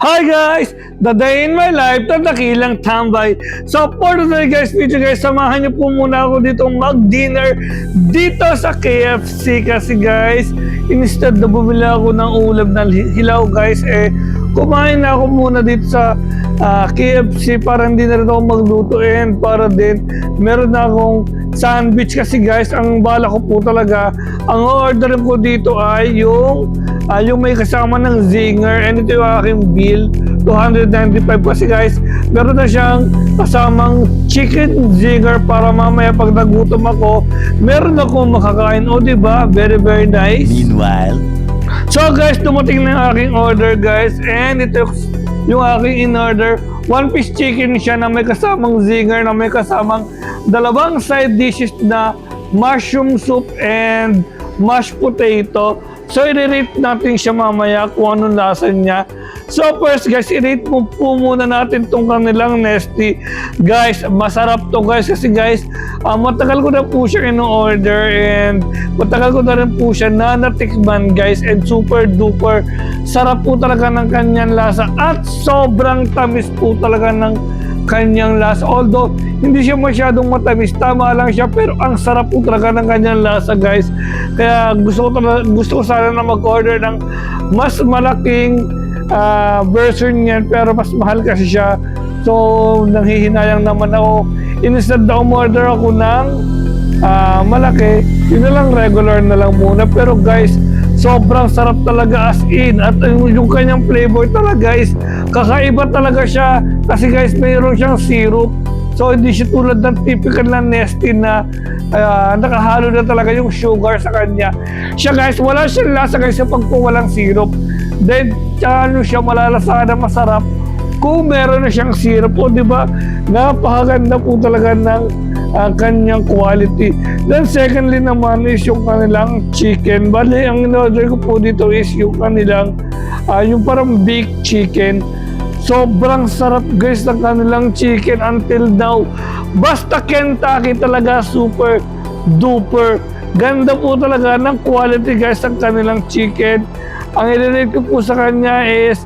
Hi guys! The day in my life na dakilang tambay. So for today guys, video guys, samahan niyo po muna ako dito mag-dinner dito sa KFC kasi guys, instead na bumili ako ng ulam na hilaw guys, kumain na ako muna dito sa KFC para hindi na rin ako magluto and para din meron na akong sandwich kasi guys, ang bala ko po talaga, ang order ko dito ay yung may kasama ng zinger and ito yung aking bill, 295 kasi guys, meron na siyang kasamang chicken zinger para mamaya pag nagutom ako, meron akong makakain. O diba? Very very nice. Meanwhile, So guys, dumating na yung aking order guys and ito yung aking in-order. One piece chicken siya na may kasamang zinger, na may kasamang dalawang side dishes na mushroom soup and mashed potato. So i-rate natin siya mamaya kung anong lasa niya. So first guys, i-rate mo po muna natin tong kanilang Nesty. Guys, masarap to guys kasi guys, matagal ko na po siya in-order and matagal ko na rin po siya na natikman guys and super duper sarap po talaga ng kanyang lasa at sobrang tamis po talaga ng kanyang lasa. Although hindi siya masyadong matamis, tama lang siya, pero ang sarap po talaga ng kanyang lasa guys. Kaya gusto ko sana na mag-order ng mas malaking version niyan, pero mas mahal kasi siya. So nanghihinayang naman ako. Instead na umorder ako ng malaki, yun na lang, regular na lang muna. Pero guys, sobrang sarap talaga as in. At yung kanyang flavor talaga guys, kakaiba talaga siya. Kasi guys, mayroon siyang syrup. So hindi siya tulad ng typical na Nesty na nakahalo na talaga yung sugar sa kanya. Siya guys, wala siyang lasa guys pag walang syrup. Then, ano siya, malalasa na masarap kung meron na siyang syrup. O diba, napakaganda po talaga ng kanyang quality. Then secondly naman is yung kanilang chicken. Bali, ang in-order ko po dito is yung kanilang yung parang baked chicken. Sobrang sarap guys ng kanilang chicken until now. Basta Kentucky talaga, super duper ganda po talaga ng quality guys ng kanilang chicken. Ang i-rate ko po sa kanya is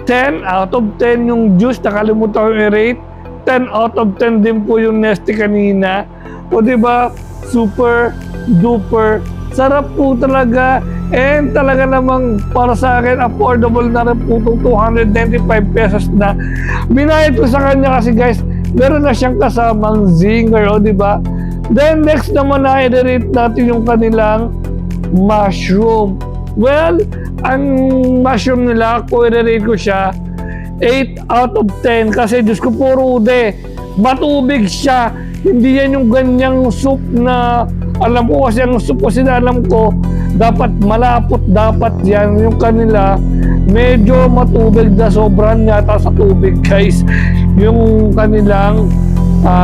10 out of 10 yung juice, nakalimutan ko i-rate. 10 out of 10 din po yung Nesty kanina. O diba, super duper sarap po talaga. And talaga namang para sa akin, affordable na rin po itong 295 pesos na binayad ko sa kanya kasi guys, meron na siyang kasamang zinger, o diba? Then next naman na i-rate natin yung kanilang mushroom. Well, ang mushroom nila, kung i-rate ko siya 8 out of 10 kasi Diyos ko po Rude, matubig siya. Hindi yan yung ganyang soup na alam ko kasi ang soup kasi na alam ko dapat malapot, dapat yan. Yung kanila medyo matubig na, sobrang yata sa tubig guys yung kanilang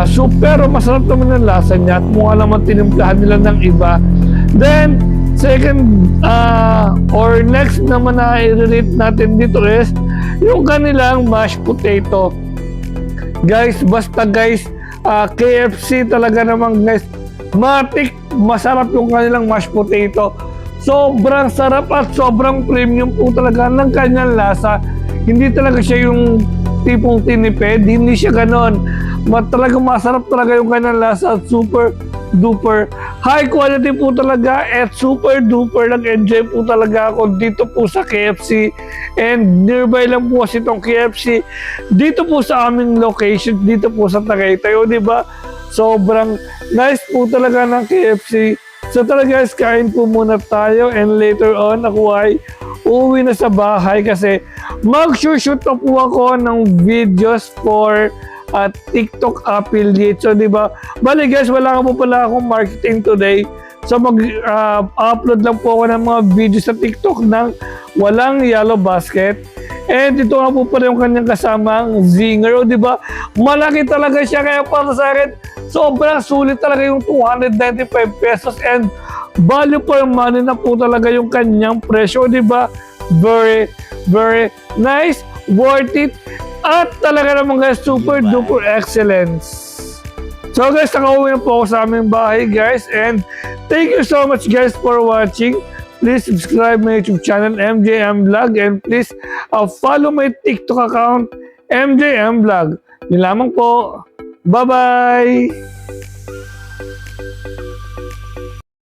soup, pero masarap naman ang lasa niya at mukha naman tinimplahan nila ng iba. Then second or next naman na i-rate natin dito is yung kanilang mashed potato. Guys, basta guys, KFC talaga naman guys, masarap yung kanilang mashed potato. Sobrang sarap at sobrang premium po talaga ng kanyang lasa. Hindi talaga siya yung tipong tinipid, hindi siya ganon. Talagang masarap talaga yung kanyang lasa at super duper high quality po talaga at super duper nag-enjoy po talaga ako dito po sa KFC and nearby lang po kasi itong KFC dito po sa aming location dito po sa Tagaytay. O diba, sobrang nice po talaga ng KFC. So talaga guys, kain po muna tayo and later on ako ay uuwi na sa bahay kasi mag-shoot na po ako ng videos for TikTok affiliate. So diba, bali guys, wala ka po pala akong marketing today. So mag-upload lang po ako ng mga videos sa TikTok ng walang yellow basket. And ito nga po pala yung kanyang kasamang zinger. O diba, malaki talaga siya, kaya para sa akin sobrang sulit talaga yung 295 pesos and value for money na po talaga yung kanyang presyo. O diba, very very nice, worth it. At talaga naman guys, super duper excellence. So guys, nakauwi na po ako sa aming bahay guys and thank you so much guys for watching. please subscribe my YouTube channel, MJM Vlog, and please follow my TikTok account, MJM Vlog. Yun lamang po. Bye-bye!